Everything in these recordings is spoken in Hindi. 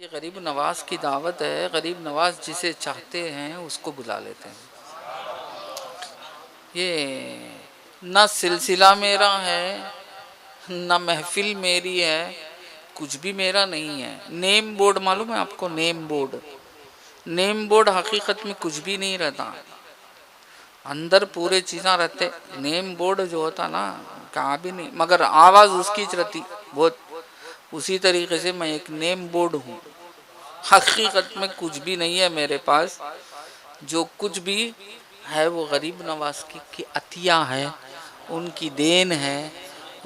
ये गरीब नवाज की दावत है। गरीब नवाज जिसे चाहते हैं उसको बुला लेते हैं। ये न सिलसिला मेरा है, न महफिल मेरी है, कुछ भी मेरा नहीं है। नेम बोर्ड मालूम है आपको? नेम बोर्ड, नेम बोर्ड हकीकत में कुछ भी नहीं रहता, अंदर पूरे चीज़ा रहते। नेम बोर्ड जो होता ना कहाँ भी नहीं, मगर आवाज़ उसकी रहती बहुत। उसी तरीके से मैं एक नेम बोर्ड हूँ। हकीकत में कुछ भी नहीं है मेरे पास। जो कुछ भी है वो गरीब नवाज की अतिया है, उनकी देन है,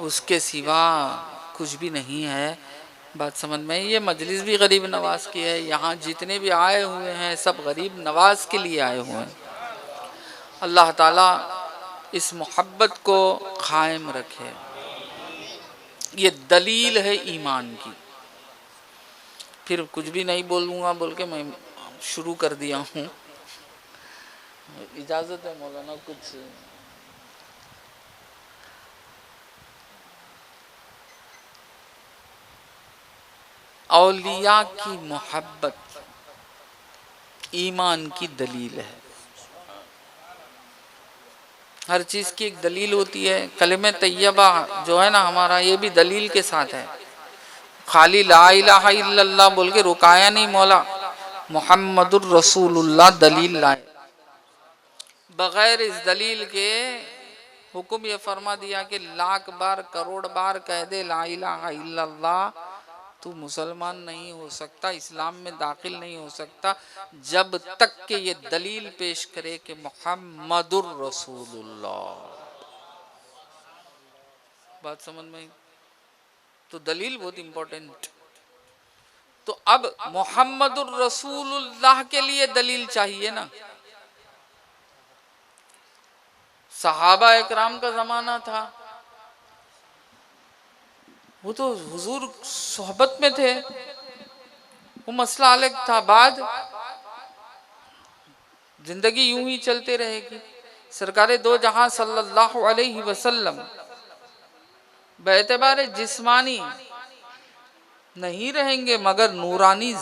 उसके सिवा कुछ भी नहीं है। बात समझ में? ये मजलिस भी गरीब नवाज की है। यहाँ जितने भी आए हुए हैं सब गरीब नवाज के लिए आए हुए हैं। अल्लाह ताला इस मोहब्बत को कायम रखे। ये दलील है ईमान की। फिर कुछ भी नहीं बोलूँगा बोल के मैं शुरू कर दिया हूँ। इजाज़त है मौलाना? कुछ औलिया की मोहब्बत ईमान की दलील है। हर चीज़ की एक दलील होती है। कलिमे तैयबा जो है ना हमारा, ये भी दलील के साथ है। खाली ला इलाहा इल्लल्लाह बोल के रुकाया नहीं मौला, मुहम्मदुर रसूलुल्लाह दलील लाए। बगैर इस दलील के हुक्म ये फरमा दिया कि लाख बार करोड़ बार कह दे ला इलाहा इल्लल्लाह, तू मुसलमान नहीं हो सकता, इस्लाम में दाखिल नहीं हो सकता जब तक कि ये दलील पेश करे कि मुहम्मदुर रसूलुल्लाह। बात समझ में? तो दलील बहुत इंपॉर्टेंट। तो अब मुहम्मदुर रसूलुल्लाह के लिए दलील चाहिए ना। सहाबा इकराम का जमाना था, वो तो हुजूर सोहबत में थे, वो मसला अलग था। बाद जिंदगी यूं ही चलते रहेगी। सरकारे दो जहां सल्लल्लाहु अलैहि वसल्लम बेतबार जिस्मानी नहीं रहेंगे मगर नूरानी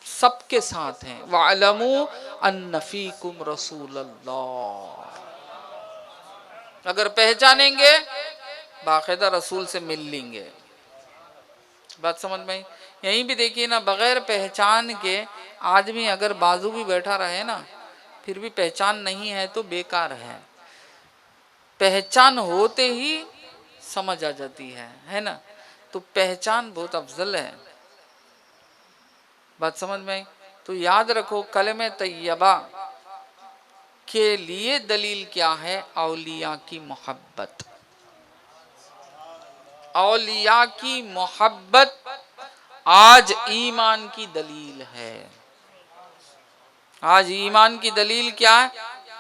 सबके साथ हैं। वअलमू अन्न फीकुम रसूलल्लाह। अगर पहचानेंगे बाकायदा रसूल से मिल लेंगे। बात समझ में? यहीं भी देखिए ना, बगैर पहचान के आदमी अगर बाजू भी बैठा रहे ना, फिर भी पहचान नहीं है तो बेकार है। पहचान होते ही समझ आ जाती है ना। तो पहचान बहुत अफजल है। बात समझ में? तो याद रखो, कलमे तैयबा के लिए दलील क्या है? औलिया की मोहब्बत। औलिया की मोहब्बत आज ईमान की दलील है। आज ईमान की दलील क्या है?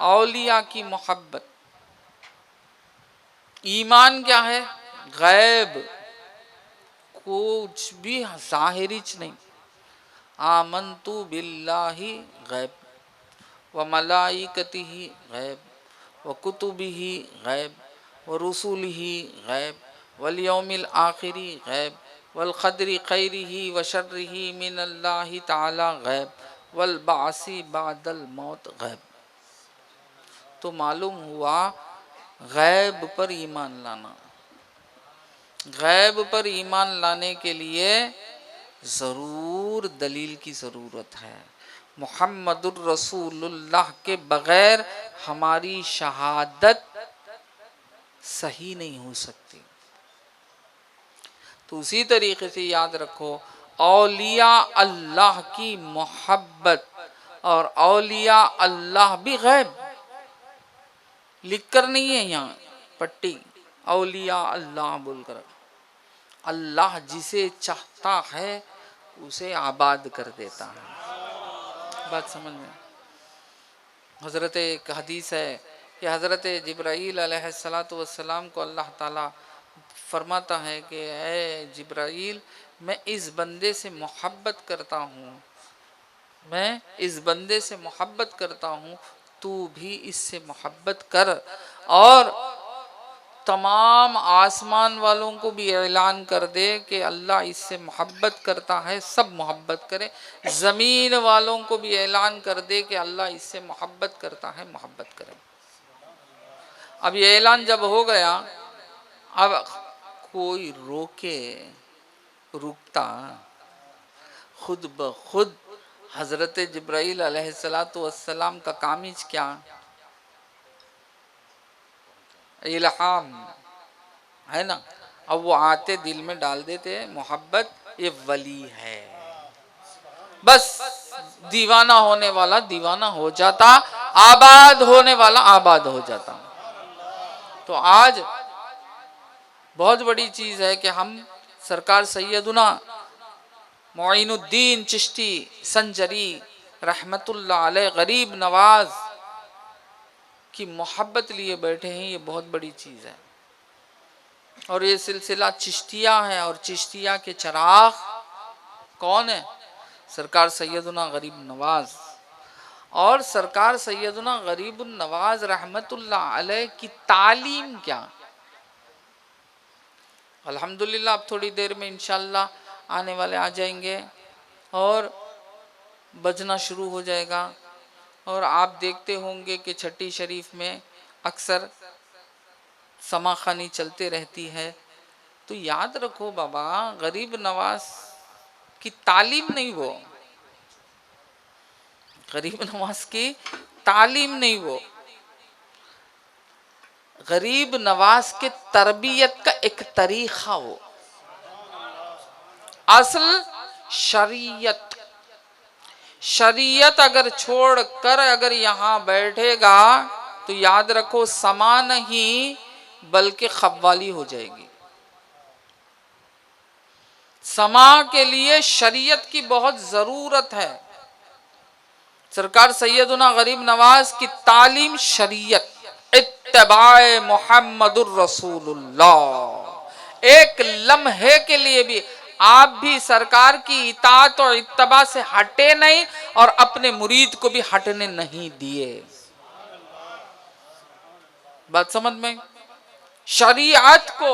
औलिया की मोहब्बत। ईमान क्या है? गैब, कुछ भी जाहिरिच नहीं। आमन्तु बिल्लाहि गैब व मलाइकतिही गैब व कुतुबिही गैब व रुसुलिही गैब वल यौमिल आखिरी गैब वल क़द्रि खैरिही व शर्रिही मिनल्लाहि ताला गैब वल बासी बादल मौत गैब। तो मालूम हुआ गैब पर ईमान लाना। गैब पर ईमान लाने के लिए ज़रूर दलील की ज़रूरत है। मुहम्मदुर रसूलुल्लाह के बगैर हमारी शहादत सही नहीं हो सकती। तो उसी तरीके से याद रखो, औलिया अल्लाह की मोहब्बत और औलिया अल्लाह भी गैब लिख कर नहीं है यहाँ पट्टी, औलिया अल्लाह बोलकर। अल्लाह जिसे चाहता है उसे आबाद कर देता है। बात समझ में? हज़रत एक हदीस है कि हज़रत जिब्राईल अलैहिस्सलातु वस्सलाम को अल्लाह ताला फरमाता है कि ए जिब्राईल, मैं इस बंदे से मोहब्बत करता हूँ, मैं इस बंदे से मोहब्बत करता हूँ, तू भी इससे मोहब्बत कर। और तमाम आसमान वालों को भी ऐलान कर दे कि अल्लाह इससे मोहब्बत करता है, सब मोहब्बत करें। ज़मीन वालों को भी ऐलान कर दे कि अल्लाह इससे मोहब्बत करता है, मोहब्बत करें। अब ये ऐलान जब हो गया, अब कोई रोके रुकता? खुद ब खुद हज़रत जिब्राइल अलैहिस्सलातु वस्सलाम का कामिज क्या? इल्हाम है ना। अब वो आते दिल में डाल देते मोहब्बत, ये वली है, बस दीवाना होने वाला दीवाना हो जाता, आबाद होने वाला आबाद हो जाता। तो आज बहुत बड़ी चीज है कि हम सरकार सैयदुना मोइनुद्दीन चिश्ती संजरी रहमतुल्लाह अलैह गरीब नवाज की मोहब्बत लिए बैठे हैं, ये बहुत बड़ी चीज़ है। और ये सिलसिला चिश्तिया है, और चिश्तिया के चराग कौन है? सरकार सैयदुना गरीब नवाज। और सरकार सैयदुना गरीब नवाज रहमतुल्लाह अलैह की तालीम क्या? अल्हम्दुलिल्लाह अब थोड़ी देर में इंशाअल्लाह आने वाले आ जाएंगे और बजना शुरू हो जाएगा। और आप देखते होंगे कि छठी शरीफ में अक्सर समाखानी चलते रहती है। तो याद रखो बाबा, गरीब नवाज की तालीम नहीं, वो गरीब नवाज की तालीम नहीं, वो गरीब नवाज के तरबियत का एक तरीका, वो असल शरीयत। शरीयत अगर छोड़कर अगर यहाँ बैठेगा तो याद रखो समा नहीं बल्कि खव्वाली हो जाएगी। समा के लिए शरीयत की बहुत जरूरत है। सरकार सैयदुना गरीब नवाज की तालीम शरीयत, इत्तबाए मुहम्मदुर रसूलुल्लाह। एक लम्हे के लिए भी आप भी सरकार की इताअत और इत्तबा से हटे नहीं और अपने मुरीद को भी हटने नहीं दिए। बात समझ में? शरीयत को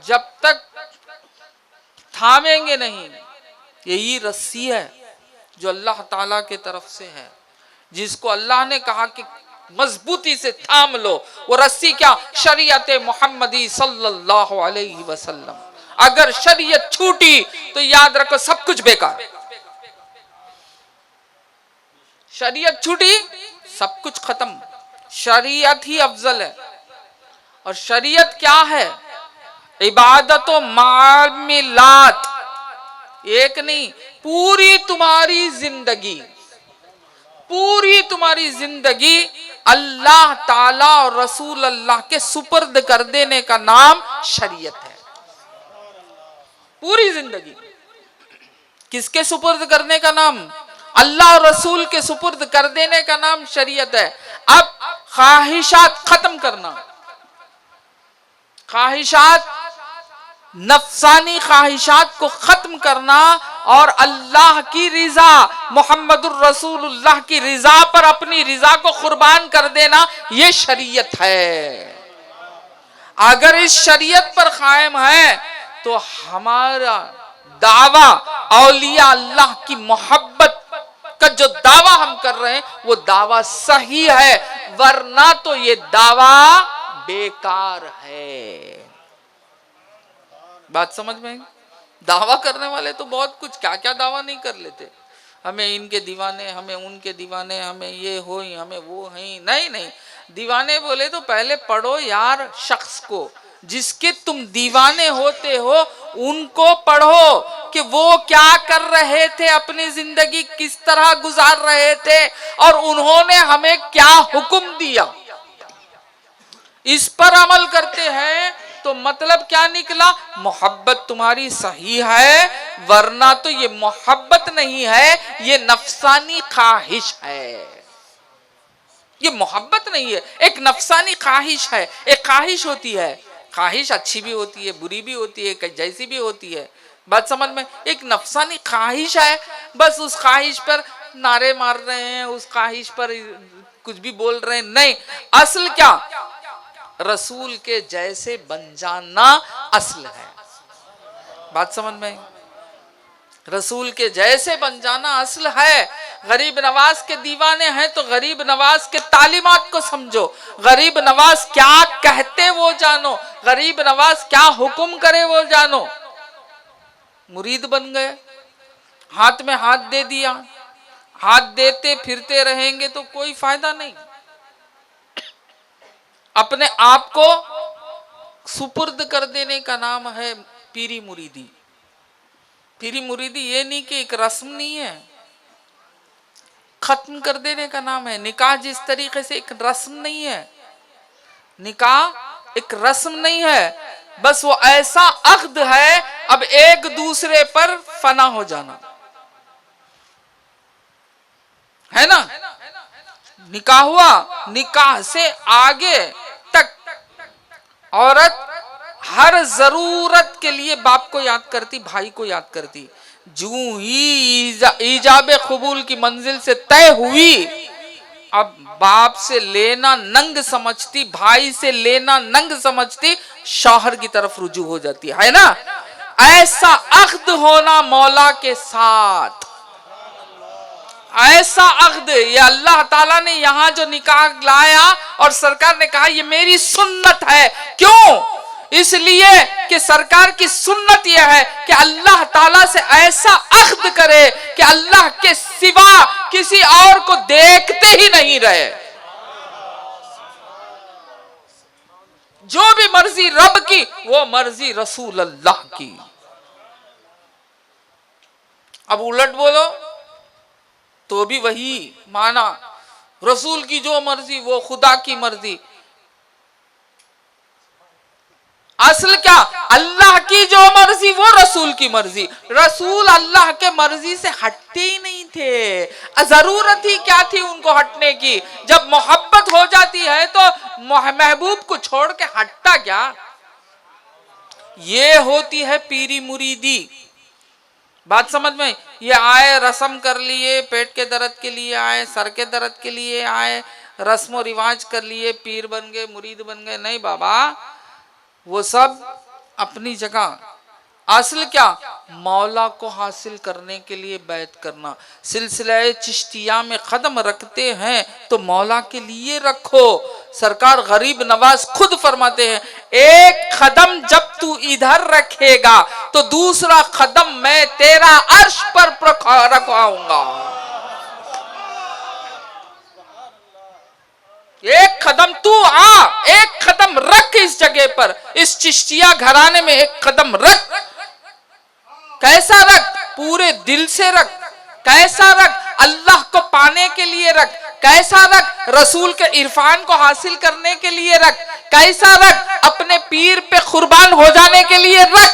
जब तक थामेंगे नहीं, यही रस्सी है जो अल्लाह ताला के तरफ से है, जिसको अल्लाह ने कहा कि मजबूती से थाम लो। वो रस्सी क्या? शरीयत मोहम्मदी सल्लल्लाहु अलैहि वसल्लम। अगर शरीयत छूटी तो याद रखो सब कुछ बेकार। शरीयत छूटी सब कुछ खत्म। शरीयत ही अफजल है। और शरीयत क्या है? इबादत व मामिलात, एक नहीं, पूरी तुम्हारी जिंदगी, पूरी तुम्हारी जिंदगी अल्लाह ताला और रसूल अल्लाह के सुपर्द कर देने का नाम शरीयत है। पूरी जिंदगी किसके सुपुर्द करने का नाम? अल्लाह और रसूल के सुपुर्द कर देने का नाम शरीयत है। अब ख्वाहिशात खत्म करना, ख्वाहिशात, नफसानी ख्वाहिशात को खत्म करना और अल्लाह की रिजा, मोहम्मदुर रसूलुल्लाह की रिजा पर अपनी रिजा को कुर्बान कर देना, ये शरीयत है। अगर इस शरीयत पर कायम है तो हमारा दावा औलिया अल्लाह की मोहब्बत का जो दावा हम कर रहे हैं वो दावा सही है, वरना तो ये दावा बेकार है। बात समझ में? दावा करने वाले तो बहुत कुछ क्या क्या दावा नहीं कर लेते, हमें इनके दीवाने, हमें उनके दीवाने, हमें ये हो, हमें वो है। नहीं नहीं, दीवाने बोले तो पहले पढ़ो यार शख्स को जिसके तुम दीवाने होते हो, उनको पढ़ो कि वो क्या कर रहे थे, अपनी जिंदगी किस तरह गुजार रहे थे और उन्होंने हमें क्या हुक्म दिया। इस पर अमल करते हैं तो मतलब क्या निकला? मोहब्बत तुम्हारी सही है, वरना तो ये मोहब्बत नहीं है, ये नफसानी ख्वाहिश है। ये मोहब्बत नहीं है, एक नफसानी ख्वाहिश है। एक ख्वाहिश होती है, ख्वाहिश अच्छी भी होती है, बुरी भी होती है, जैसी भी होती है। बात समझ में? एक नफसानी ख्वाहिश है, बस उस ख्वाहिश पर नारे मार रहे हैं, उस ख्वाहिश पर कुछ भी बोल रहे हैं। नहीं, असल क्या? रसूल के जैसे बन जाना असल है। बात समझ में? रसूल के जैसे बन जाना असल है। गरीब नवाज के दीवाने हैं तो गरीब नवाज के तालीमात को समझो, गरीब नवाज क्या कहते वो जानो, गरीब नवाज क्या हुक्म करे वो जानो। मुरीद बन गए, हाथ में हाथ दे दिया, हाथ देते फिरते रहेंगे तो कोई फायदा नहीं। अपने आप को सुपुर्द कर देने का नाम है पीरी मुरीदी। पीरी मुरीदी ये नहीं कि एक रस्म नहीं है, खत्म कर देने का नाम है। निकाह जिस तरीके से एक रस्म नहीं है, निकाह एक रस्म नहीं है, बस वो ऐसा अक्द है अब एक दूसरे पर फना हो जाना है ना। निकाह हुआ, निकाह से आगे तक औरत हर जरूरत के लिए बाप को याद करती, भाई को याद करती। जूं ही ईजाबे कबूल की मंजिल से तय हुई, अब बाप से लेना नंग समझती, भाई से लेना नंग समझती, शौहर की तरफ रुजू हो जाती है ना। ऐसा अक्द होना मौला के साथ, ऐसा अक्द ये अल्लाह ताला ने यहाँ जो निकाह लाया और सरकार ने कहा ये मेरी सुन्नत है। क्यों? इसलिए कि सरकार की सुन्नत यह है कि अल्लाह ताला से ऐसा अक्द करे कि अल्लाह के सिवा किसी और को देखते ही नहीं रहे। जो भी मर्जी रब की वो मर्जी रसूल अल्लाह की। अब उलट बोलो तो भी वही माना, रसूल की जो मर्जी वो खुदा की मर्जी। असल क्या? अल्लाह की जो मर्जी वो रसूल की मर्जी। रसूल अल्लाह के मर्जी से हटते ही नहीं थे, जरूरत ही क्या थी उनको हटने की। जब मोहब्बत हो जाती है तो महबूब को छोड़ के हटता क्या? ये होती है पीरी मुरीदी। बात समझ में? ये आए रस्म कर लिए, पेट के दर्द के लिए आए, सर के दर्द के लिए आए, रस्म रिवाज कर लिए, पीर बन गए, मुरीद बन गए। नहीं बाबा, वो सब अपनी जगह। असल क्या? मौला को हासिल करने के लिए बैत करना। सिलसिला चिश्तिया में कदम रखते हैं तो मौला के लिए रखो। सरकार गरीब नवाज खुद फरमाते हैं, एक कदम जब तू इधर रखेगा तो दूसरा कदम मैं तेरा अर्श पर रखवाऊंगा। एक कदम तू आ, एक कदम रख इस जगह पर, इस चिश्तिया घराने में एक कदम रख। कैसा रख? पूरे दिल से रख। कैसा रख? अल्लाह को पाने के लिए रख। कैसा रख? रसूल के इरफान को हासिल करने के लिए रख। कैसा रख? अपने पीर पे कुर्बान हो जाने के लिए रख।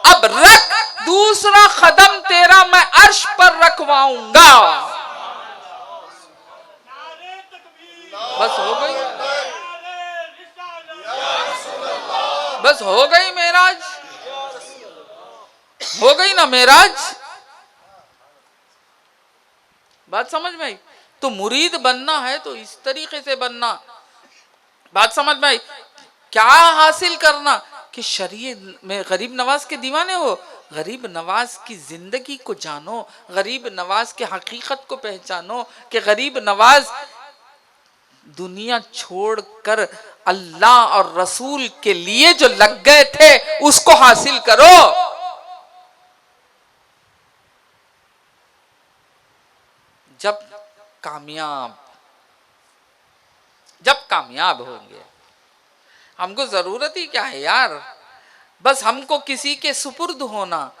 अब रख, दूसरा कदम तेरा मैं अर्श पर रखवाऊंगा। बस हो गई, बस हो गई मेराज, हो गई ना मेराज। बात समझ में आई? तो मुरीद बनना है तो इस तरीके से बनना। बात समझ में आई? क्या हासिल करना कि शरीयत में गरीब नवाज के दीवाने हो, गरीब नवाज की जिंदगी को जानो, गरीब नवाज के हकीकत को पहचानो कि गरीब नवाज दुनिया छोड़कर अल्लाह और रसूल के लिए जो लग गए थे उसको हासिल करो। जब कामयाब होंगे, हमको जरूरत ही क्या है यार? बस हमको किसी के सुपुर्द होना।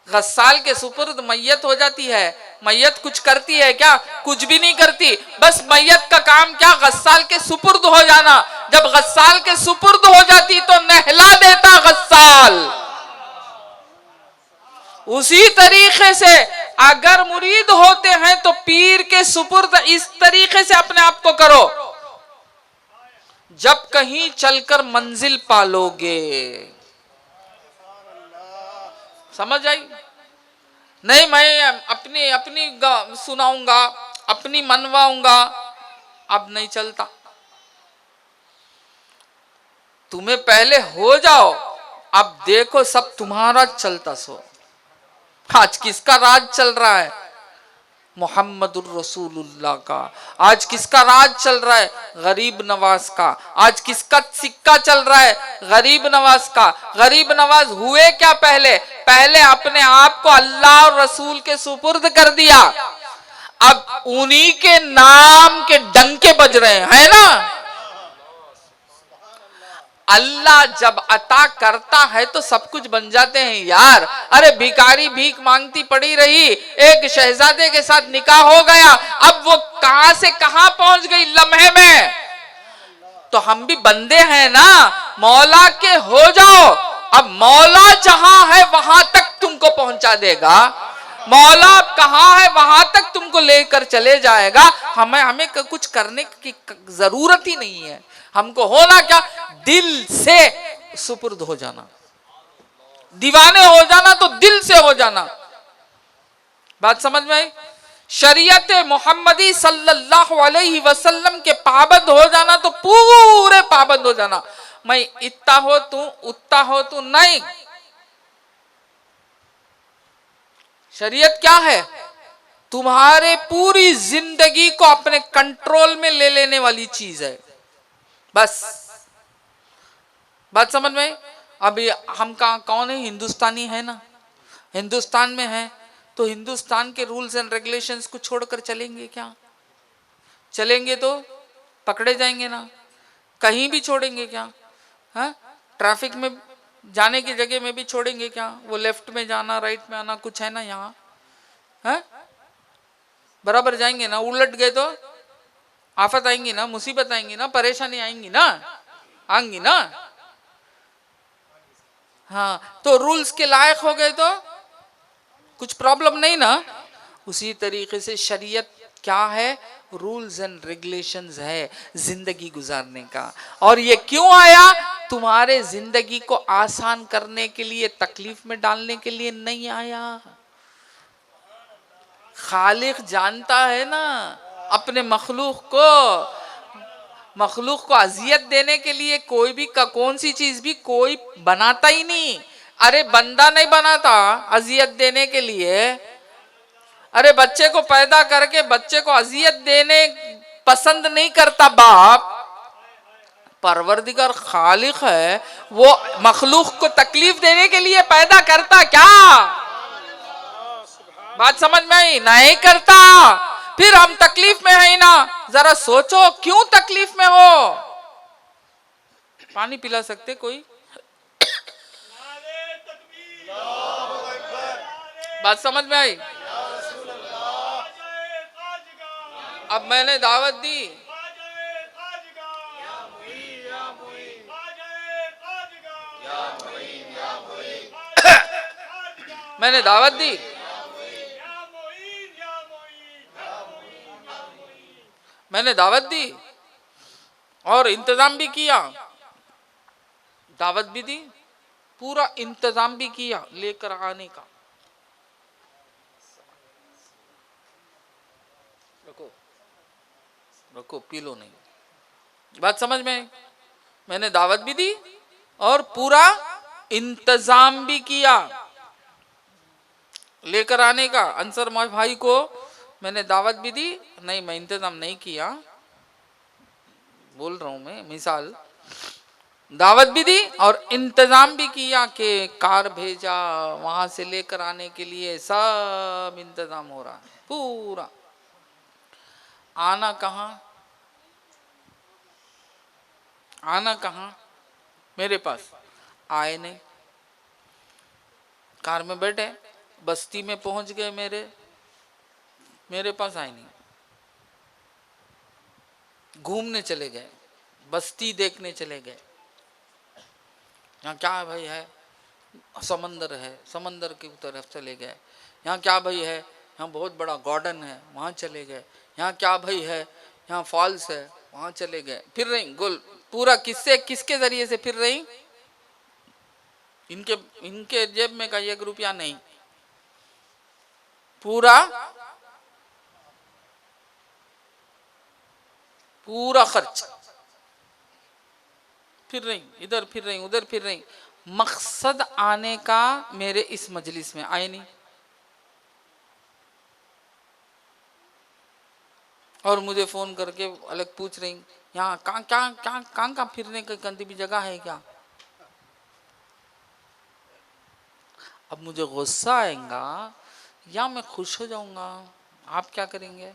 गस्साल के सुपुर्द मैयत हो जाती है, मैयत कुछ करती है क्या? कुछ भी नहीं करती। बस मैयत का काम क्या? गस्साल के सुपुर्द हो जाना। जब गस्साल के सुपुर्द हो जाती तो नहला देता गस्साल। उसी तरीके से अगर मुरीद होते हैं तो पीर के सुपुर्द इस तरीके से अपने आप को करो, जब कहीं चलकर मंजिल पालोगे। समझ आई? नहीं मैं अपनी अपनी सुनाऊंगा, अपनी मनवाऊंगा, अब नहीं चलता। तुम्हें पहले हो जाओ, अब देखो सब तुम्हारा चलता सो। आज किसका राज चल रहा है? मोहम्मदुर रसूलुल्लाह का। आज किसका राज चल रहा है? गरीब नवाज का। आज किसका सिक्का चल रहा है? गरीब नवाज का। गरीब नवाज हुए क्या पहले? पहले अपने आप को अल्लाह और रसूल के सुपुर्द कर दिया। अब उन्हीं के नाम के डंके बज रहे हैं, है ना? अल्लाह जब अता करता है तो सब कुछ बन जाते हैं यार। अरे भिखारी भीख मांगती पड़ी रही, एक शहजादे के साथ निकाह हो गया, अब वो कहां से कहां पहुंच गई लम्हे में। तो हम भी बंदे हैं ना, मौला के हो जाओ। अब मौला जहां है वहां तक तुमको पहुंचा देगा। मौला कहां है वहां तक तुमको लेकर चले जाएगा। हमें कुछ करने की जरूरत ही नहीं है। हमको होना क्या? दिल से सुपुर्द हो जाना। दीवाने हो जाना तो दिल से हो जाना। बात समझ में आई? शरीयत मोहम्मदी सल्लल्लाहु अलैहि वसल्लम के पाबंद हो जाना तो पूरे पाबंद हो जाना। मैं इतना हो तू उतना हो तू नहीं। शरीयत क्या है? तुम्हारे पूरी जिंदगी को अपने कंट्रोल में ले लेने वाली चीज है, बस। बात समझ में? अभी हम कहा कौन है? हिंदुस्तानी है ना, हिंदुस्तान में है तो हिंदुस्तान के रूल्स एंड रेगुलेशंस को छोड़कर चलेंगे क्या? चलेंगे तो पकड़े जाएंगे ना। कहीं भी छोड़ेंगे क्या? हाँ, ट्रैफिक में जाने की जगह में भी छोड़ेंगे क्या? वो लेफ्ट में जाना राइट में आना कुछ है ना यहाँ? हाँ, बराबर जाएंगे ना। उलट गए तो आफत आएंगी ना, मुसीबत आएंगी ना, परेशानी आएंगी ना, आएंगी ना। हाँ, तो रूल्स के लायक हो गए तो कुछ प्रॉब्लम नहीं ना। उसी तरीके से शरीयत क्या है? रूल्स एंड रेगुलेशंस है जिंदगी गुजारने का। और ये क्यों आया? तुम्हारे जिंदगी को आसान करने के लिए, तकलीफ में डालने के लिए नहीं आया। खालिक जानता है ना अपने मखलूक को अजियत देने के लिए कोई भी कौन सी चीज भी कोई बनाता ही नहीं। अरे बंदा नहीं बनाता अजियत देने के लिए। अरे बच्चे को पैदा करके बच्चे को अजियत देने पसंद नहीं करता बाप। परवरदिगार खालिक है, वो मखलूक को तकलीफ देने के लिए पैदा करता क्या? बात समझ में आई? नहीं करता। फिर हम तकलीफ में है ना, जरा सोचो क्यों तकलीफ में हो। पानी पिला सकते कोई? बात समझ में आई? अब मैंने दावत दी, मैंने दावत दी, मैंने दावत दी और इंतजाम भी किया। दावत भी दी, पूरा इंतजाम भी किया लेकर आने का। रुको रुको, पी लो नहीं। बात समझ में? मैंने दावत भी दी और पूरा इंतजाम भी किया लेकर आने का। अंसर मौज भाई को मैंने दावत भी दी, नहीं मैं इंतजाम नहीं किया, बोल रहा हूं मैं मिसाल। दावत भी दी और इंतजाम भी किया कि कार भेजा वहां से लेकर आने के लिए, सब इंतजाम हो रहा है पूरा। आना कहाँ? आना कहाँ? मेरे पास आए नहीं। कार में बैठे बस्ती में पहुंच गए, मेरे पास आए नहीं। घूमने चले गए, बस्ती देखने चले गए। यहाँ क्या भाई है? समंदर है, समंदर की तरफ चले गए। यहाँ क्या भाई है? यहाँ बहुत बड़ा गार्डन है, वहाँ चले गए। यहाँ क्या भाई है? यहाँ फॉल्स है, वहाँ चले गए। फिर रही गोल पूरा। किसके जरिए से फिर रही? इनके जेब में का 1 रुपया नहीं, पूरा खर्च। फिर रही, इधर फिर रही, उधर फिर रही। मकसद आने का मेरे इस मजलिस में आए नहीं, और मुझे फोन करके अलग पूछ रही, यहाँ कहाँ क्या क्या कहाँ फिरने की गंदी भी जगह है क्या। अब मुझे गुस्सा आएगा या मैं खुश हो जाऊंगा, आप क्या करेंगे?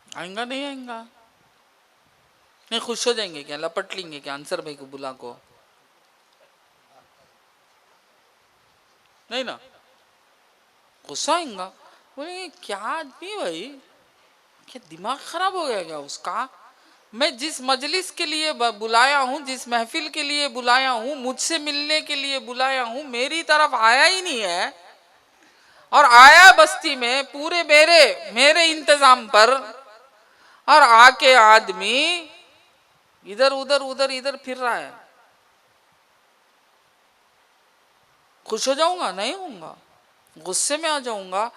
आएगा नहीं आएगा? नहीं खुश हो जाएंगे क्या, लपट लेंगे क्या अंसर भाई को बुला को? नहीं ना, गुस्सा आएगा, बोलेंगे क्या आदमी भाई, क्या दिमाग खराब हो गया क्या उसका। मैं जिस मजलिस के लिए बुलाया हूँ, जिस महफिल के लिए बुलाया हूँ, मुझसे मिलने के लिए बुलाया हूँ, मेरी तरफ आया ही नहीं है, और आया बस्ती में पूरे मेरे मेरे इंतजाम पर, और आके आदमी इधर उधर उधर इधर फिर रहा है। खुश हो जाऊंगा? नहीं होऊंगा, गुस्से में आ जाऊंगा,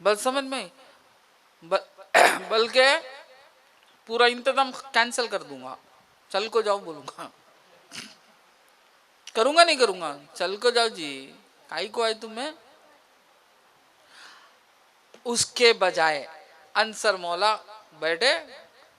बल समझ में, बल्कि पूरा इंतजाम कैंसिल कर दूंगा, चल को जाओ बोलूंगा। करूंगा नहीं करूंगा, चल को जाओ जी, काई को आए तुम्हें। उसके बजाय अंसर मौला बैठे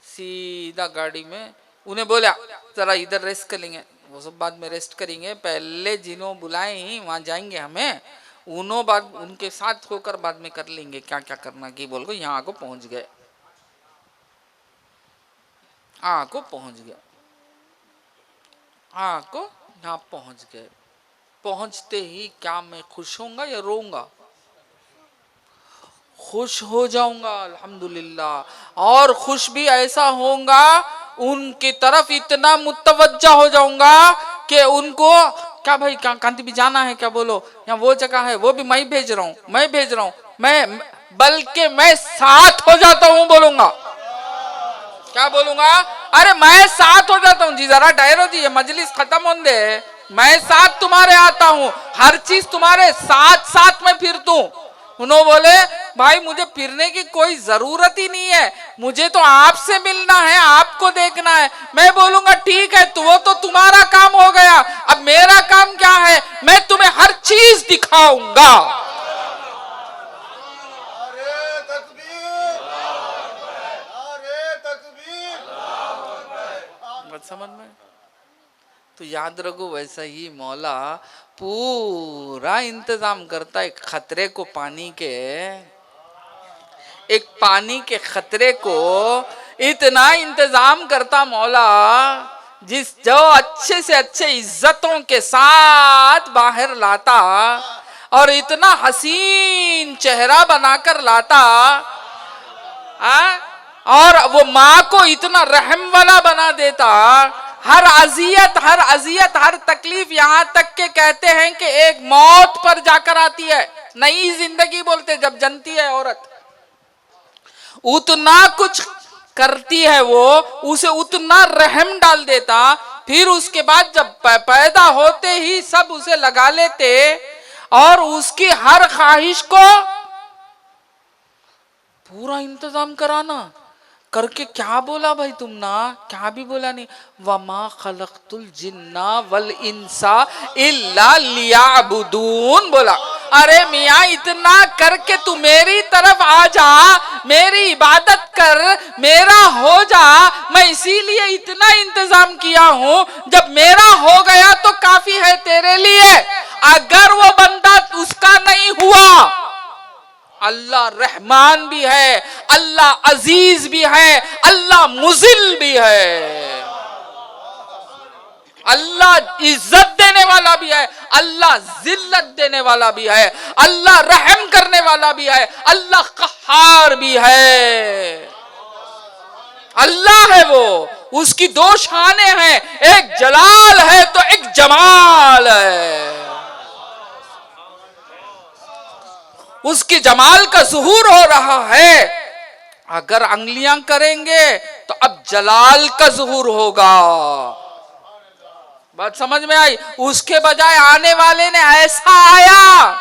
सीधा गाड़ी में, उन्हें बोला जरा इधर रेस्ट कर लेंगे, वो सब बाद में रेस्ट करेंगे, पहले जिन्हों बुलाए ही वहां जाएंगे हमें, उन्हों बाद उनके साथ होकर बाद में कर लेंगे क्या क्या करना की बोल को। यहाँ को पहुंच गए, को पहुंच गया, को यहाँ पहुंच गए। पहुंचते ही क्या मैं खुश होऊंगा या रोऊंगा? खुश हो जाऊंगा अल्हम्दुलिल्लाह, और खुश भी ऐसा होऊंगा, उनकी तरफ इतना मुतवज्जा हो जाऊंगा कि उनको क्या भाई कांति भी जाना है क्या, बोलो यहाँ वो जगह है, वो भी मैं भेज रहा हूँ, मैं भेज रहा हूँ, मैं बल्कि मैं साथ हो जाता हूँ बोलूंगा। क्या बोलूंगा? अरे मैं साथ हो जाता हूँ जी, जरा ठहरो जी, ये मजलिस खत्म होने दे, मैं साथ तुम्हारे आता हूँ, हर चीज तुम्हारे साथ साथ में फिरता हूँ। उन्होंने बोले भाई मुझे फिरने की कोई जरूरत ही नहीं है, मुझे तो आपसे मिलना है, आपको देखना है। मैं बोलूंगा ठीक है, तो वो तो तुम्हारा काम हो गया, अब मेरा काम क्या है, मैं तुम्हें हर चीज दिखाऊंगा। समझ में? तो याद रखो, वैसा ही मौला पूरा इंतजाम करता है खतरे को, पानी के, एक पानी के खतरे को इतना इंतजाम करता मौला, जिस जो अच्छे से अच्छे इज्जतों के साथ बाहर लाता, और इतना हसीन चेहरा बनाकर लाता, और वो माँ को इतना रहम वाला बना देता। हर अजियत हर तकलीफ, यहाँ तक के कहते हैं कि एक मौत पर जाकर आती है, नई जिंदगी बोलते जब जनती है औरत, उतना कुछ करती है वो, उसे उतना रहम डाल देता। फिर उसके बाद जब पैदा होते ही सब उसे लगा लेते, और उसकी हर ख्वाहिश को पूरा इंतजाम कराना करके। क्या बोला भाई तुम ना, क्या भी बोला नहीं, वमा खलक़तुल जिन्ना वल इंसा इल्ला लियाबुदून बोला। अरे मियाँ इतना करके तू मेरी तरफ आ जा, मेरी इबादत कर, मेरा हो जा, मैं इसीलिए इतना इंतजाम किया हूँ, जब मेरा हो गया तो काफी है तेरे लिए। अगर वो बंदा उसका नहीं हुआ, अल्लाह रहमान भी है, अल्लाह अजीज भी है, अल्लाह मुजिल भी है, अल्लाह इज्जत देने वाला भी है, अल्लाह जिल्लत देने वाला भी है, अल्लाह रहम करने वाला भी है, अल्लाह कहार भी है। अल्लाह है वो, उसकी दो शाने हैं, एक जलाल है तो एक जमाल है। उसकी जमाल का ज़ुहूर हो रहा है, अगर अंगलियां करेंगे तो अब जलाल का ज़ुहूर होगा। बात समझ में आई? उसके बजाय आने वाले ने ऐसा आया,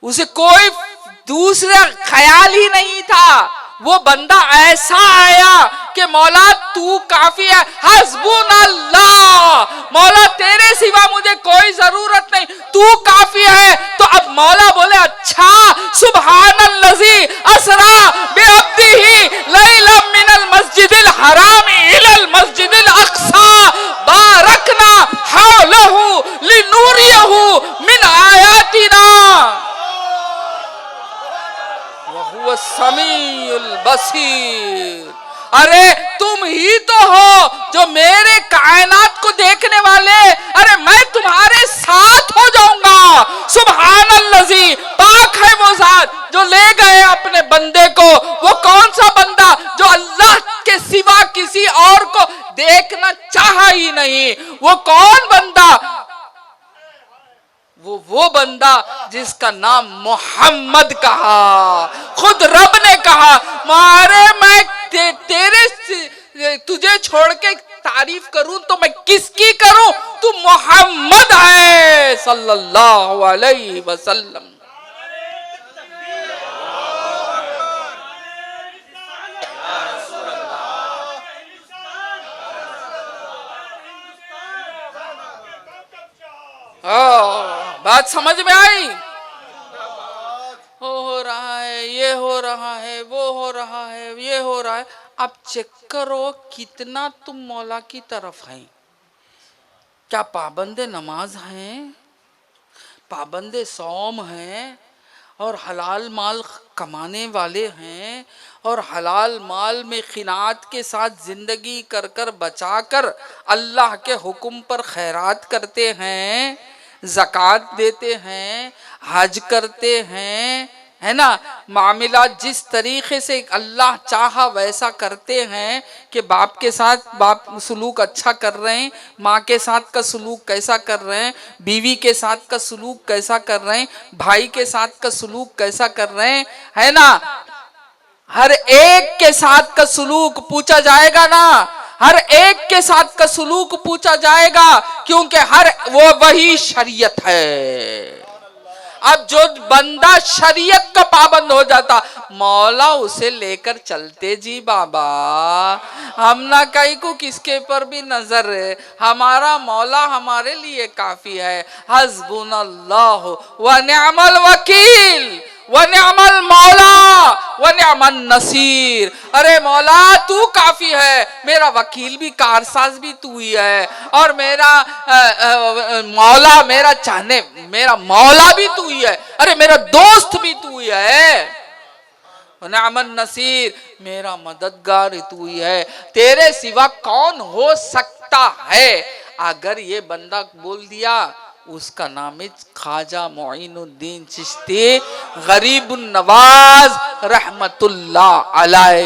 उसे कोई दूसरा ख्याल ही नहीं था, वो बंदा ऐसा आया कि मौला तू काफी है, हस्बुनल्लाह, मौला तेरे सिवा मुझे कोई जरूरत नहीं, तू काफी है। तो अब मौला बोले अच्छा, सुब्हानल्लज़ी असरा बिअब्दिही लैलन मिनल मस्जिदिल हराम इलल मस्जिदिल अक्सा बारकना हौलहु लिनूरियहु मिन आयातिना वहुव समीउल बसीर। अरे तुम ही तो हो जो मेरे कायनात को देखने वाले, अरे मैं तुम्हारे साथ हो जाऊंगा। सुब्हानल्लज़ी, पाक है वो जात जो ले गए अपने बंदे को। वो कौन सा बंदा जो अल्लाह के सिवा किसी और को देखना चाहा ही नहीं। वो कौन बंदा? वो बंदा जिसका नाम मोहम्मद कहा, खुद रब ने कहा मारे मैं तेरे तुझे छोड़ के तारीफ करूं तो मैं किसकी करूं, तू मोहम्मद है सल्लल्लाहु अलैहि वसल्लम। बात समझ में आई? हो रहा है, ये हो रहा है, वो हो रहा है, ये हो रहा है। अब चेक करो कितना तुम मौला की तरफ हैं। क्या पाबंदे नमाज हैं, पाबंदे सौम हैं, और हलाल माल कमाने वाले हैं, और हलाल माल में खिनात के साथ जिंदगी कर कर बचा कर अल्लाह के हुक्म पर खैरात करते हैं, ज़कात देते हैं, हज करते हैं, है ना। मामला जिस तरीके से अल्लाह चाहा वैसा करते हैं कि बाप के साथ बाप सलूक अच्छा कर रहे हैं, माँ के साथ का सलूक कैसा कर रहे हैं, बीवी के साथ का सलूक कैसा कर रहे हैं, भाई के साथ का सलूक कैसा कर रहे हैं, है ना। हर एक के साथ का सलूक पूछा जाएगा ना, हर एक के साथ का सलूक पूछा जाएगा, क्योंकि हर वो वही शरीयत है। अब जो बंदा शरीयत का पाबंद हो जाता, मौला उसे लेकर चलते जी बाबा। हम ना कहीं को किसके पर भी नजर है, हमारा मौला हमारे लिए काफी है। हस्बुनल्लाहु व निअमल वकील व निअमल मौला व निअमन नसीर। अरे मौला तू काफी है, मेरा वकील भी कारसाज भी तू ही है, और मेरा मौला मेरा मौला भी तू ही है, अरे मेरा दोस्त भी तू ही है, निअमन नसीर मेरा मददगार तू ही है, तेरे सिवा कौन हो सकता है। अगर ये बंदा बोल दिया, उसका नाम है ख्वाजा मोइनुद्दीन चिश्ती गरीबुन नवाज रहमतुल्लाह अलैह,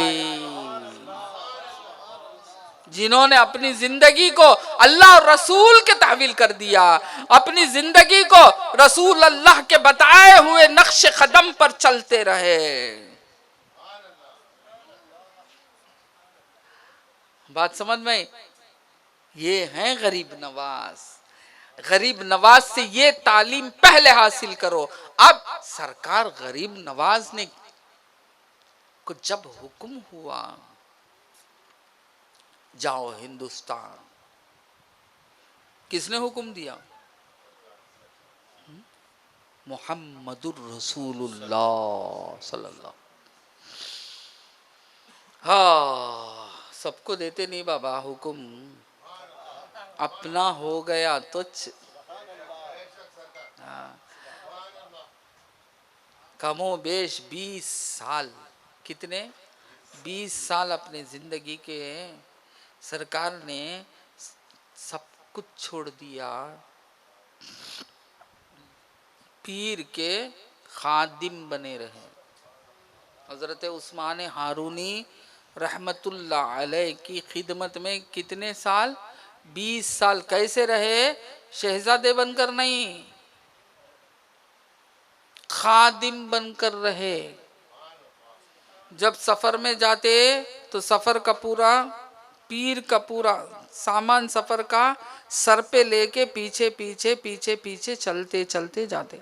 जिन्होंने अपनी जिंदगी को अल्लाह और रसूल के तहवील कर दिया, अपनी जिंदगी को रसूल अल्लाह के बताए हुए नक्श कदम पर चलते रहे। बात समझ में? ये हैं गरीब नवाज। गरीब नवाज से ये तालीम पहले हासिल करो। अब सरकार गरीब नवाज ने को जब हुक्म हुआ जाओ हिंदुस्तान, किसने हुक्म दिया? मुहम्मदुर रसूलुल्लाह सल्लल्लाहु। हाँ, सबको देते नहीं बाबा हुक्म, अपना हो गया तो कमो बेश 20 साल, कितने 20 साल अपने जिंदगी के सरकार ने सब कुछ छोड़ दिया, पीर के खादिम बने रहे। हजरत उस्मान हारूनी रहमतुल्लाह अलैह की खिदमत में कितने साल? 20 साल। कैसे रहे? शहजादे बनकर नहीं, खादिम बनकर रहे। जब सफर में जाते तो सफर का पूरा, पीर का पूरा सामान सफर का सर पे लेके पीछे पीछे पीछे पीछे चलते चलते जाते।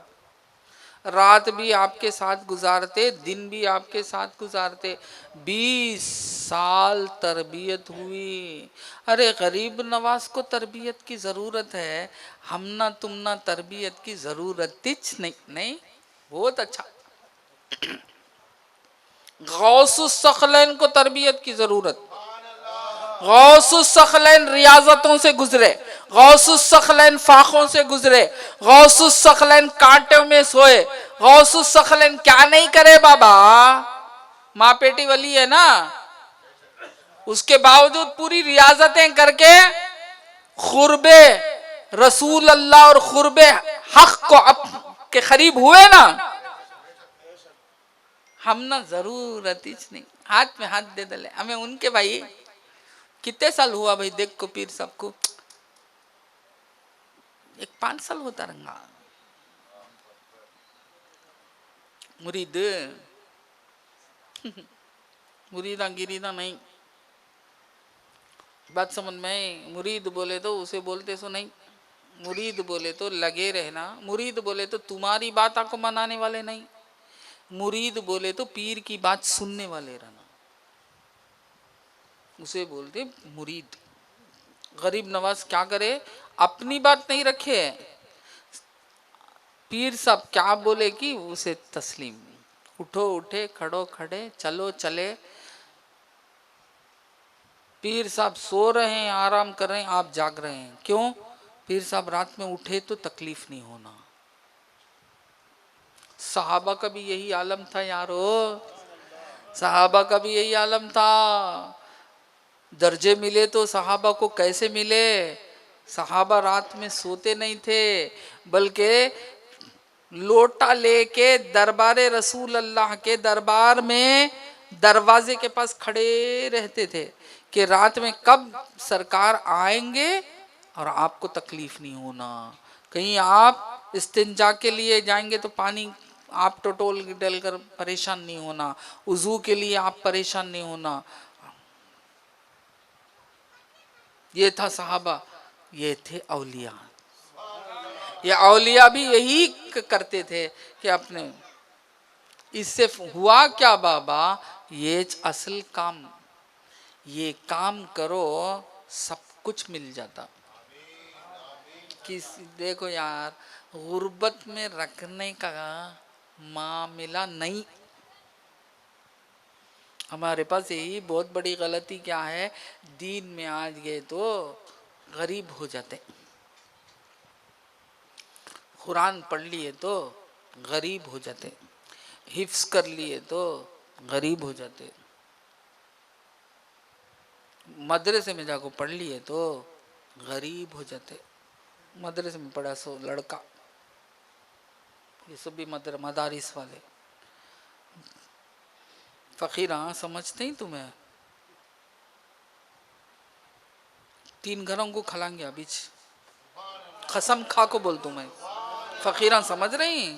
रात भी आपके साथ गुजारते, दिन भी आपके साथ गुजारते। 20 साल तरबियत हुई। अरे गरीब नवाज को तरबियत की जरूरत है, हम ना तुम ना तरबियत की जरूरत नहीं। नहीं, बहुत अच्छा। गौसुस सखलैन को तरबियत की जरूरत। गौसुस सखलैन रियाजतों से गुजरे, गौसुस सखलैन फाखों से गुजरे, गौसुस सखलैन कांटों में सोए, गौसुस सखलैन क्या नहीं करे बाबा। माँ पेटी वली है ना, उसके बावजूद पूरी रियाजतें करके खुरबे रसूल अल्लाह और खुरबे हक को के करीब हुए ना। हम ना जरूरत ही नहीं, हाथ में हाथ दे दले हमें उनके। भाई कितने साल हुआ भाई, देख को पीर साहब को एक 5 साल होता रंगा। मुरीद मुरीदा गिरीदा नहीं, बात समझ में। मुरीद बोले तो उसे बोलते सो नहीं, मुरीद बोले तो लगे रहना, मुरीद बोले तो तुम्हारी बात आपको मनाने वाले नहीं, मुरीद बोले तो पीर की बात सुनने वाले रहना, उसे बोलते मुरीद। गरीब नवाज क्या करे, अपनी बात नहीं रखे, पीर साहब क्या बोले कि उसे तस्लीम। उठो उठे, खड़ो खड़े, चलो चले। पीर साहब सो रहे हैं, आराम कर रहे हैं, आप जाग रहे हैं, क्यों? पीर साहब रात में उठे तो तकलीफ नहीं होना। सहाबा का भी यही आलम था यारो, सहाबा का भी यही आलम था। दर्जे मिले तो सहाबा को कैसे मिले? सहाबा रात में सोते नहीं थे, बल्कि लोटा लेके दरबारे रसूल अल्लाह के दरबार में दरवाजे के पास खड़े रहते थे कि रात में कब सरकार आएंगे और आपको तकलीफ नहीं होना। कहीं आप इस्तिंजा के लिए जाएंगे तो पानी आप टटोल डल कर परेशान नहीं होना, उजू के लिए आप परेशान नहीं होना। ये था सहाबा, ये थे औलिया। ये औलिया भी यही करते थे कि अपने, इससे हुआ क्या बाबा, ये असल काम, ये काम करो सब कुछ मिल जाता। किसी देखो यार, गुर्बत में रखने का मामला नहीं। हमारे पास यही बहुत बड़ी गलती क्या है, दीन में आज गए तो गरीब हो जाते, कुरान पढ़ लिए तो गरीब हो जाते, हिफ्स कर लिए तो गरीब हो जाते, मदरसे में जाकर पढ़ लिए तो गरीब हो जाते। मदरसे में पढ़ा सो लड़का, ये सब भी मदारिस वाले फकीर। हाँ समझते ही तुम्हें, 3 घरों को खलाएंगे अभी, कसम खा को बोल तुम्हें, फकीरा समझ रही।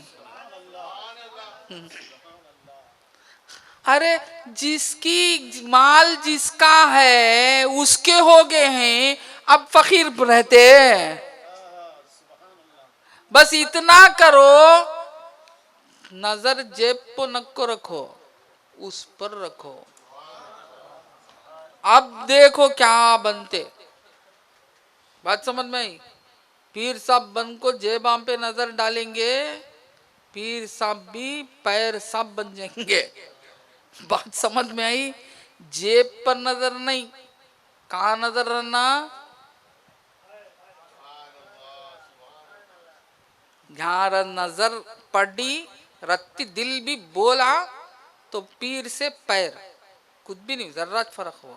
अरे जिसकी माल जिसका है उसके हो गए हैं, अब फकीर रहते। बस इतना करो, नजर जेब पर नको रखो, उस पर रखो। अब देखो क्या बनते, बात समझ में आई। पीर साहब बन को जेबां पे नजर डालेंगे, पीर साहब भी पैर साहब बन जाएंगे। बात समझ में आई। जेब पर नजर नहीं, कहाँ नजर रखना, जहां नजर पड़ी रत्ती दिल भी बोला तो पीर से पैर कुछ भी नहीं, जर्रा फर्क हुआ।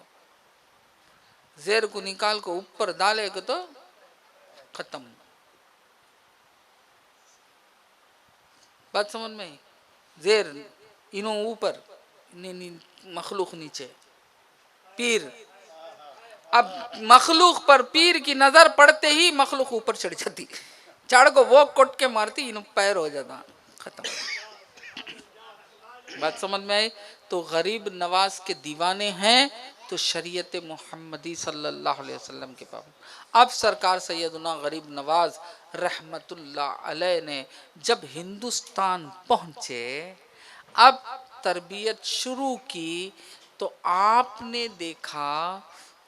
जेर को निकाल को ऊपर डालेगा तो खत्म। बात समझ में, जेर इनो ऊपर, मखलूक नीचे, पीर। अब मखलूक पर पीर की नजर पड़ते ही मखलूक ऊपर चढ़ जाती, चढ़ को वो कोट के मारती, इन पैर हो जाता, खत्म। बात समझ में आई। तो गरीब नवाज के दीवाने हैं तो शरीयत मोहम्मदी सल्लल्लाहु अलैहि वसल्लम के पास। अब सरकार सैयदना गरीब नवाज रहमतुल्लाह अलैह ने जब हिंदुस्तान पहुँचे, अब तरबियत शुरू की, तो आपने देखा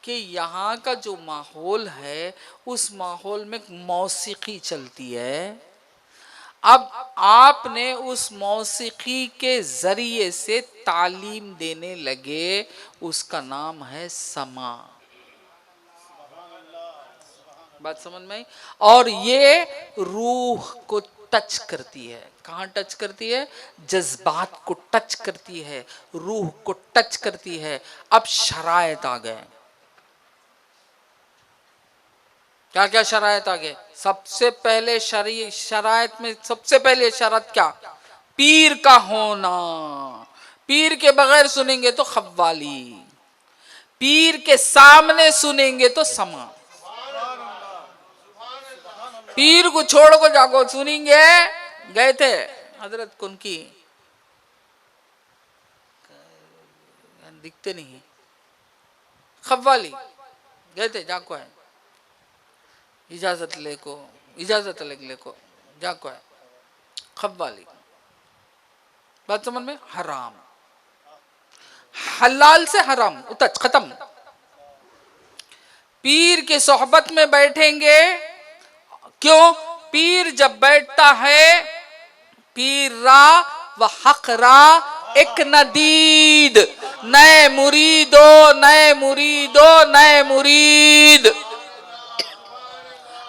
कि यहाँ का जो माहौल है उस माहौल में मौसीकी चलती है। अब आपने उस मौसीकी के ज़रिए से तालीम देने लगे, उसका नाम है समा। बात समझ में आई? और ये रूह को टच करती है। कहाँ टच करती है? जज्बात को टच करती है, रूह को टच करती है। अब शरायत आ गए। क्या क्या शरायत आ गए? सबसे पहले शरायत में सबसे पहले शर्त क्या? पीर का होना। पीर के बगैर सुनेंगे तो खव्वाली, पीर के सामने सुनेंगे तो समा। पीर को छोड़ को जाको सुनेंगे। गए थे हजरत कौन की, दिखते नहीं, खव्वाली गए थे, जाको है इजाजत लेको, इजाजत लेको जाको है खव्वाली। बात समझ में? हराम, हलाल से हराम उतच खत्म। पीर के सोहबत में बैठेंगे, क्यों? पीर जब बैठता है, पीर रा व हक रा एक नदीद, नए मुरीदो नए मुरीदो नए मुरीद।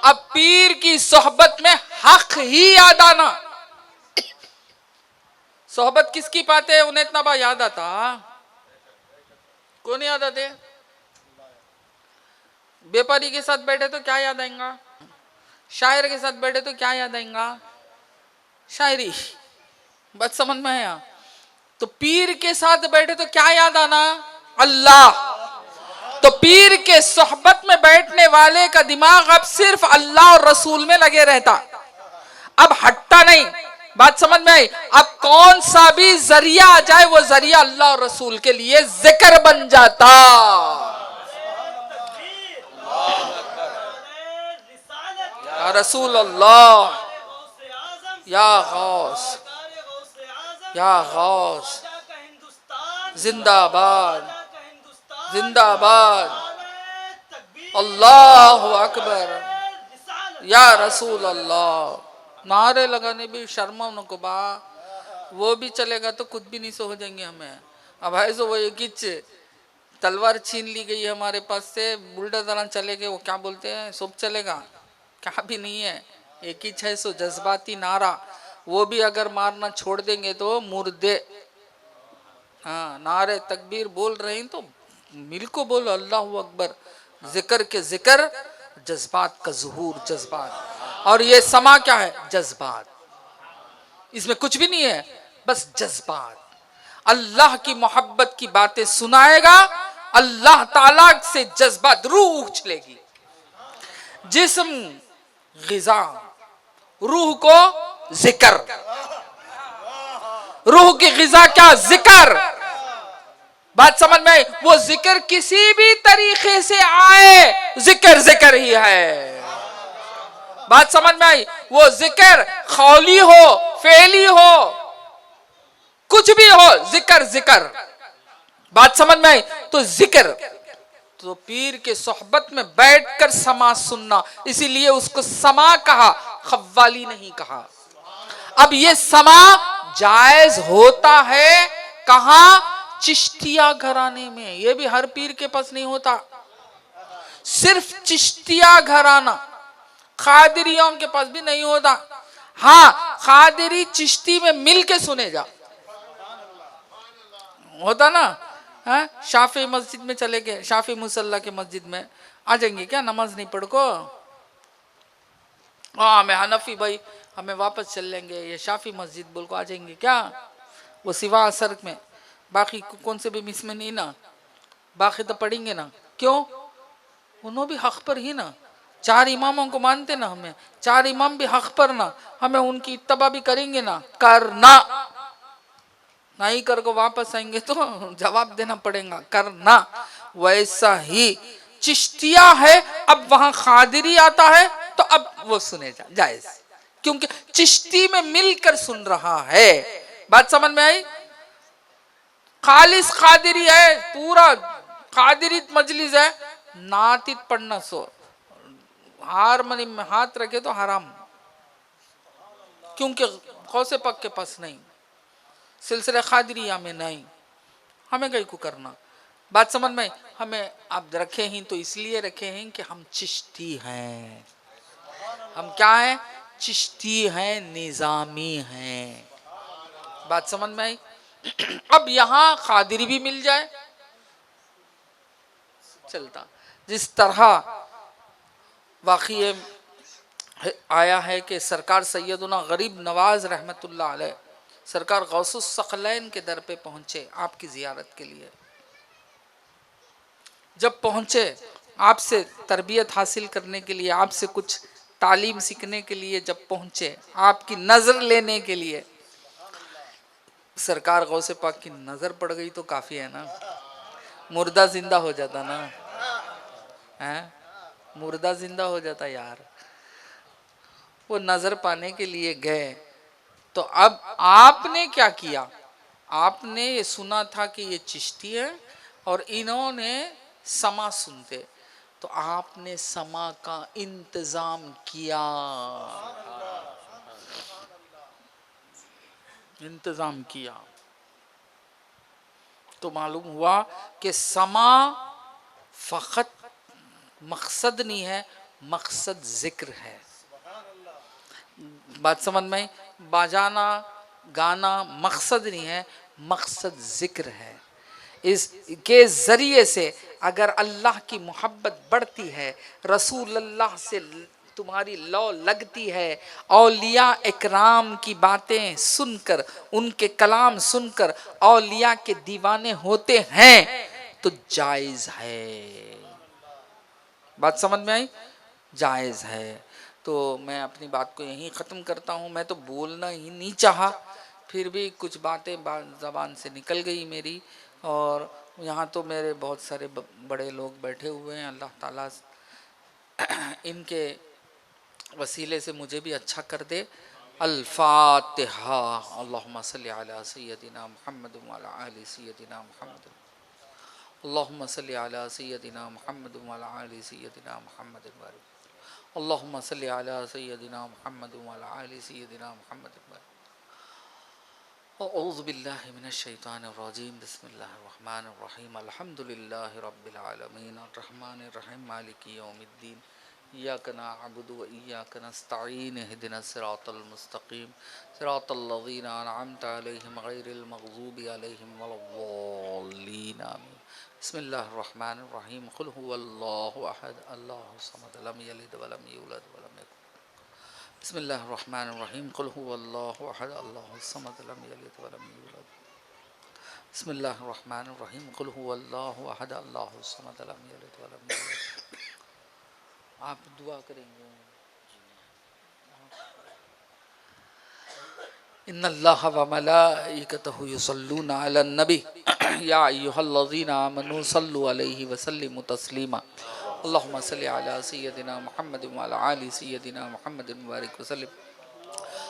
अब पीर की सोहबत में हक ही याद आना। सोहबत किसकी पाते हैं उन्हें इतना बार याद आता? कौन याद आते? व्यापारी के साथ बैठे तो क्या याद आएगा? शायर के साथ बैठे तो क्या याद आएगा? शायरी। बात समझ में है? यहाँ तो पीर के साथ बैठे तो क्या याद आना? अल्लाह। तो पीर के सोहबत में बैठने वाले का दिमाग अब सिर्फ अल्लाह और रसूल में लगे रहता, अब हटता नहीं। बात समझ में आई? अब कौन सा भी जरिया आ जाए, वो जरिया अल्लाह और रसूल के लिए जिक्र बन जाता। या रसूल अल्लाह, या गौस, या गौस, जिंदाबाद जिंदाबाद, अल्लाहु अकबर, या रसूल अल्लाह। नारे लगाने भी शर्मा उनको बा, वो भी चलेगा तो खुद भी नहीं सो हो जाएंगे हमें। अब है सो वो एक ही तलवार छीन ली गई हमारे पास से, बुल्डा तरह चलेगे, वो क्या बोलते हैं, सब चलेगा, क्या भी नहीं है। एक ही है सो जज्बाती नारा, वो भी अगर मारना छोड़ देंगे तो मुर्दे। हाँ, नारे तकबीर बोल रहे हैं तो मिल को बोलो अल्लाहु अकबर, जिक्र के जिक्र, जज्बात का ज़ुहूर, जज्बात। और ये समा क्या है? जज्बात। इसमें कुछ भी नहीं है, बस जज्बात। अल्लाह की मोहब्बत की बातें सुनाएगा, अल्लाह ताला से जज्बात, रूह उछलेगी। जिस्म ग़िज़ा, रूह को जिक्र। रूह की ग़िज़ा क्या? जिक्र। बात समझ में आई? वो जिक्र किसी भी तरीके से आए, जिक्र जिक्र ही है। बात समझ में आई? वो जिक्र खौली हो, फेली हो, कुछ भी हो, जिक्र जिक्र। बात समझ में आई? तो जिक्र, तो पीर के सोहबत में बैठकर समा सुनना, इसीलिए उसको समा कहा, खव्वाली नहीं कहा। अब ये समा जायज होता है कहां? चिश्तिया घराने में। ये भी हर पीर के पास नहीं होता, सिर्फ चिश्तिया घराना, खादिरियों के पास भी नहीं होता। हाँ, खादिरी चिश्ती में मिल के सुने जा, होता ना। हाँ, शाफी मस्जिद में चले गए, शाफी मुसल्ला के मस्जिद में आ जाएंगे क्या? नमाज नहीं पढ़ को, हाँ मैं हनफी भाई, हमें वापस चल लेंगे, ये शाफी मस्जिद बोल को आ जाएंगे क्या? वो सिवा असर में, बाकी कौन से भी मिस में नहीं ना, बाकी तो पढ़ेंगे ना। क्यों? उन्होंने भी हक पर ही ना, चार इमामों को मानते ना, हमें चार इमाम भी हक पर ना, हमें उनकी इत्तबा भी करेंगे ना। करना नहीं कर को वापस आएंगे तो जवाब देना पड़ेगा, करना। वैसा ही चिश्तिया है, अब वहां खादिरी आता है तो अब वो सुने जायज, क्योंकि चिश्ती में मिलकर सुन रहा है। बात समझ में आई? खालिस खादिरी है, पूरा खादिरी मजलिस है, नातित पढ़ना सो हारमोनियम में हाथ रखे तो हराम, क्योंकि गौसे पक के पास नहीं, सिलसिला खादिरिया में नहीं, हमें कहीं को करना। बात समझ में? हमें आप रखे हैं तो इसलिए रखे हैं कि हम चिश्ती हैं। हम क्या हैं? चिश्ती हैं, निजामी हैं। बात समझ में आई? अब यहां खादिरी भी मिल जाए चलता। जिस तरह वाक़ई आया है कि सरकार सैयदुना गरीब नवाज रहमतुल्लाह अलैह सरकार गौसुस सखलैन के दर पे पहुंचे आपकी जियारत के लिए। जब पहुंचे आपसे तरबियत हासिल करने के लिए, आपसे कुछ तालीम सीखने के लिए, जब पहुंचे आपकी नजर लेने के लिए, सरकार गौसे पाक की नजर पड़ गई तो काफी है ना, मुर्दा जिंदा हो जाता ना, है मुर्दा जिंदा हो जाता यार। वो नजर पाने के लिए गए तो अब आपने क्या किया? आपने ये सुना था कि ये चिश्ती है और इन्होंने समा सुनते, तो आपने समा का इंतजाम किया, इंतजाम किया। तो मालूम हुआ कि समा फकत मकसद नहीं है, मकसद जिक्र है। बात समझ में? बाजाना गाना मकसद नहीं है, मकसद जिक्र है। इसके ज़रिए से अगर अल्लाह की मोहब्बत बढ़ती है, रसूल अल्लाह से तुम्हारी लौ लगती है, औलिया इकराम की बातें सुनकर, उनके कलाम सुनकर औलिया के दीवाने होते हैं, तो जायज़ है। बात समझ में आई? जायज़ है। तो मैं अपनी बात को यहीं ख़त्म करता हूँ। मैं तो बोलना ही नहीं चाहा, फिर भी कुछ बातें ज़बान से निकल गई मेरी। और यहाँ तो मेरे बहुत सारे बड़े लोग बैठे हुए हैं, अल्लाह ताला इनके वसीले से मुझे भी अच्छा कर दे। अल-फातिहा। अल्लाहुम्मा सल्ली अला सय्यदिना मुहम्मद व अला आलि सय्यदिना मुहम्मद। अल्लाहुम्मा सल्ली अला सय्यदिना मुहम्मद व अला आलि सय्यदिना मुहम्मद। अल्लाहुम्मा सल्ली अला सय्यदिना मुहम्मद व अला आलि सय्यदिना मुहम्मद। औज़ु बिल्लाहि मिनश शैतानिर रजीम। बिस्मिल्लाहिर रहमानिर रहीम। अल्हम्दुलिल्लाहि रब्बिल आलमीन अर्रहमानिर रहीम मालिकि यौमिद्दीन। इय्याका नअबुदु व इय्याका नस्तईन इहदिनस सिरातल मुस्तकीम सिरातल लज़ीना अनअमता अलैहिम गैरिल मग़ज़ूबि अलैहिम वलद्दाल्लीन आमीन। बिस्मिल्लाहिर रहमानिर रहीम। कुल हुवल्लाहु अहद अल्लाहुस समद लम यलिद व लम यूलद व लम यकुन। बिस्मिल्लाहिर रहमानिर रहीम। कुल हुवल्लाहु अहद अल्लाहुस समद लम यलिद व लम यूलद। बिस्मिल्लाहिर रहमानिर रहीम। कुल हुवल्लाहु अहद अल्लाहुस समद लम यलिद व लम यूलद। आप दुआ करेंगे। इन्नल्लाह व मलाइकतहु युसल्लूना अलन नबी या अय्युहल्लज़ीना आमनू सल्लु अलैहि व सल्लिमु तस्लीमा। अल्लाहुम्मा सल्लि अला सय्यदिना मुहम्मद व अला आलि सय्यदिना मुहम्मद व बारिक व सल्लिम।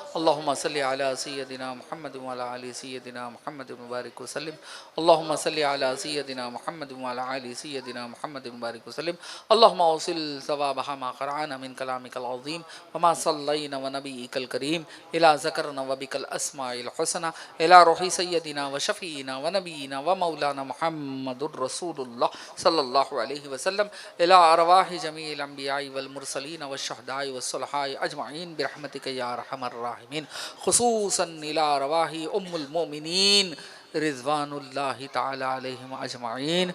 अल्लाहुम्मा सल्लि अला सय्यदिना मुहम्मद व अला आलि सय्यदिना मुहम्मद व बारिक व सल्लिम। अल्लाहुम्मा सल्लि अला सय्यदिना मुहम्मद व अला आलि सय्यदिना मुहम्मद व बारिक व सल्लिम। अल्लाहुम्मा औसिल सवाबहा मा क़रअना मिन कलामिकल अज़ीम व मा सल्लैना व नबिय्यिकल करीम इला ज़करना व बिकल अस्माइल हुस्ना इला रूहि सय्यदिना व शफ़ीना व नबीना व मौलाना मुहम्मदुर रसूलुल्लाह सल्लल्लाहु अलैहि वसल्लम इला अरवाहि जमील अंबियाई वल मुरसलीन व शुहदाई व सुलहाई अजमाइन बिरहमतिका या अरहमर राहिमीन। खुसूसन इला अरवाहि उम्मुल मोमिनीन रिज़वानुल्लाहि ताला अलैहिम अजमाइन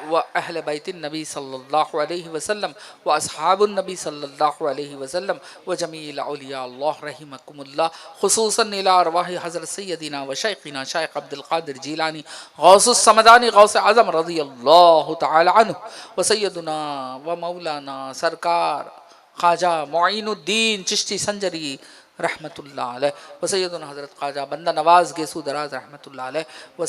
व अहले बैतिन नबी सल्लल्लाहु अलैहि वसल्लम व अस्हाबुन नबी सल्लल्लाहु अलैहि वसल्लम व जमील औलिया अल्लाह रहिमकुमुल्लाह। खुसूसन इला अरवाहि हज़रत सय्यदिना व शैख़िना शेख अब्दुल क़ादिर जीलानी गौसुस समदानी गौस आज़म रज़ियल्लाहु ताला अन्हु व सय्यदुना व मौलाना सरकार ख्वाजा मुईनुद्दीन चिश्ती संजरी रहमतुल्लाह अलैह, व सैयदुना हज़रत ख्वाजा बंदा नवाज़ गेसू दराज रहमतुल्लाह अलैह, व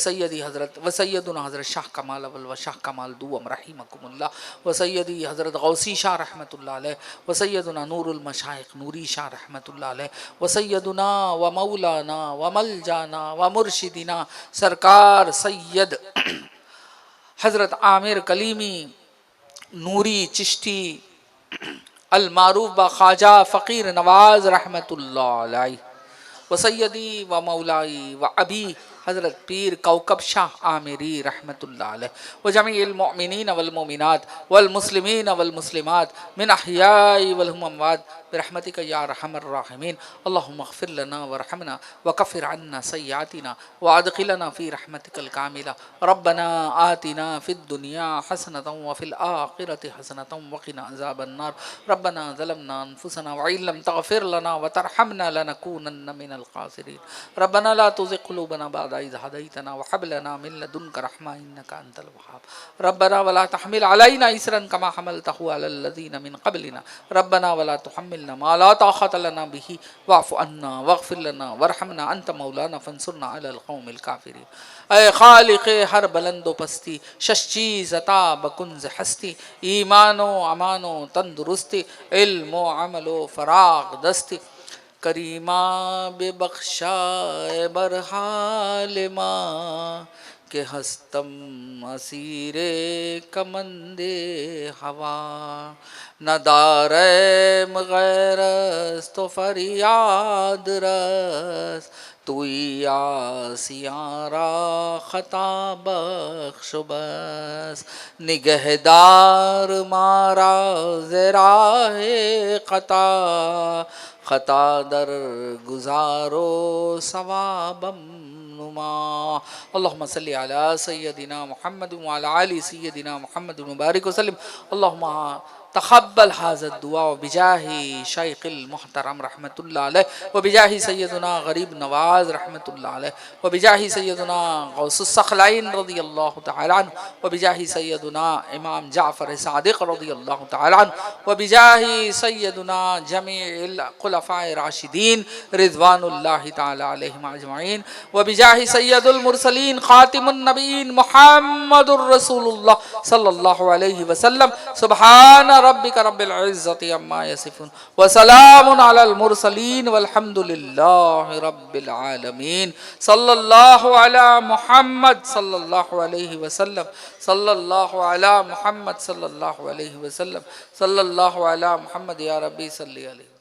सैयदुना हज़रत शाह कमाल अवल व शाह कमाल दूअम रहीमकुमुल्लाह, व सैयदी हज़रत गौसी शाह रहमतुल्लाह अलैह, व सैयदुना नूरुल मशाइख नूरी शाह रहमतुल्लाह अलैह, व सैयदुना व मौलाना व मलजाना व मुर्शिदिना सरकार सैयद हज़रत आमिर कलीमी नूरी चिश्ती अल मारूफ बा ख्वाजा फ़कीर नवाज रहमतुल्लाह अलैह, व सैयदी व मौलाई व अबी हज़रत पीर कौकब शाह आमिरी रहमतुल्लाह अलैह, व जमीउल मुमिनीन वल मुमिनात वल मुस्लिमीन वल मुस्लिमात मिन अहयाई वल अमवात बिरहमतिका या अरहमर राहिमीन। अल्लाहुम्मा इग़फिर लना वरहमना व कफ़िर अन्ना सय्यातिना व अदखिलना फ़ी रहमतिकल कामिला। रब्बना आतिना फ़िद दुनिया हसनतन व फ़िल आखिरति हसनतन व क़िना अज़ाबन नार। रब्बना ज़लमना अनफुसना व इन लम तग़फिर लना व तरहमना लनकूनन्न मिनल ख़ासिरीन। रब्बना ला तुज़िग़ क़ुलूबना बअद इज़ हदैतना व हब लना मिन लदुनका रहमा इन्नका अंतल वहाब। रब्बना वला तहमिल अलैना इसरन कमा हमलतहु अलल लज़ीना मिन क़ब्लिना। रब्बना वला तुहम्मिलना मा ला ताक़त लना बिही वाफ़ु अन्ना वग़फ़िर लना वरहमना अंत मौलाना फ़ंसुरना अलल क़ौमिल काफ़िरीन। ऐ खालिक़े हर बुलंदो पस्ती, शश्चीज़ अता बकुंज़ हस्ती, ईमानो अमानो तंदुरुस्ती, इल्मो अमलो फ़राग़ दस्ती, करीमा बेबख्शा बरहाल माँ के हस्तम असीरे कमंदे हवा, न दारे मगैरस तो फरियाद रस, तुई आसियारा खता बख्श बस, निगहदार मारा ज़राहे क़ता, खता दर गुजारो सवाबम नुमा। अल्लाहुम्मा सल्लि अला सय्यदिना मुहम्मद व अला आलि सय्यदिना मुहम्मद व बारिक वसल्लम। अल्लाहुम्मा तक़ब्बल हाज़ा दुआ बिजाही शेख़िल मुहतरम रहमतुल्लाह अलैह व बिजाही सय्यदुना गरीब नवाज़ रहमतुल्लाह अलैह व बिजाही सय्यदुना गौसुस सख़लाइन रज़ियल्लाहु तआला अन्हु व बिजाही सय्यदुना इमाम जाफ़र सादिक़ रज़ियल्लाहु तआला अन्हु व बिजाही सय्यदुना जमीउल खुलफ़ाए राशिदीन रिज़वानुल्लाहि तआला अलैहिम अजमईन व बिजाही सय्यदुल मुरसलीन ख़ातिमुन नबीय्यीन मुहम्मदुर रसूलुल्लाह सल्लल्लाहु अलैहि वसल्लम। सुब्हान रब्बिका रब्बिल इज़्ज़ति अम्मा यसिफ़ून व सलामुन अलल मुरसलीन वल्हम्दुलिल्लाहि रब्बिल आलमीन। सल्लल्लाहु अला मुहम्मद सल्लल्लाहु अलैहि वसल्लम, सल्लल्लाहु अला मुहम्मद सल्लल्लाहु अलैहि वसल्लम, सल्लल्लाहु अला मुहम्मद या रब्बी सल्ली अलैहि।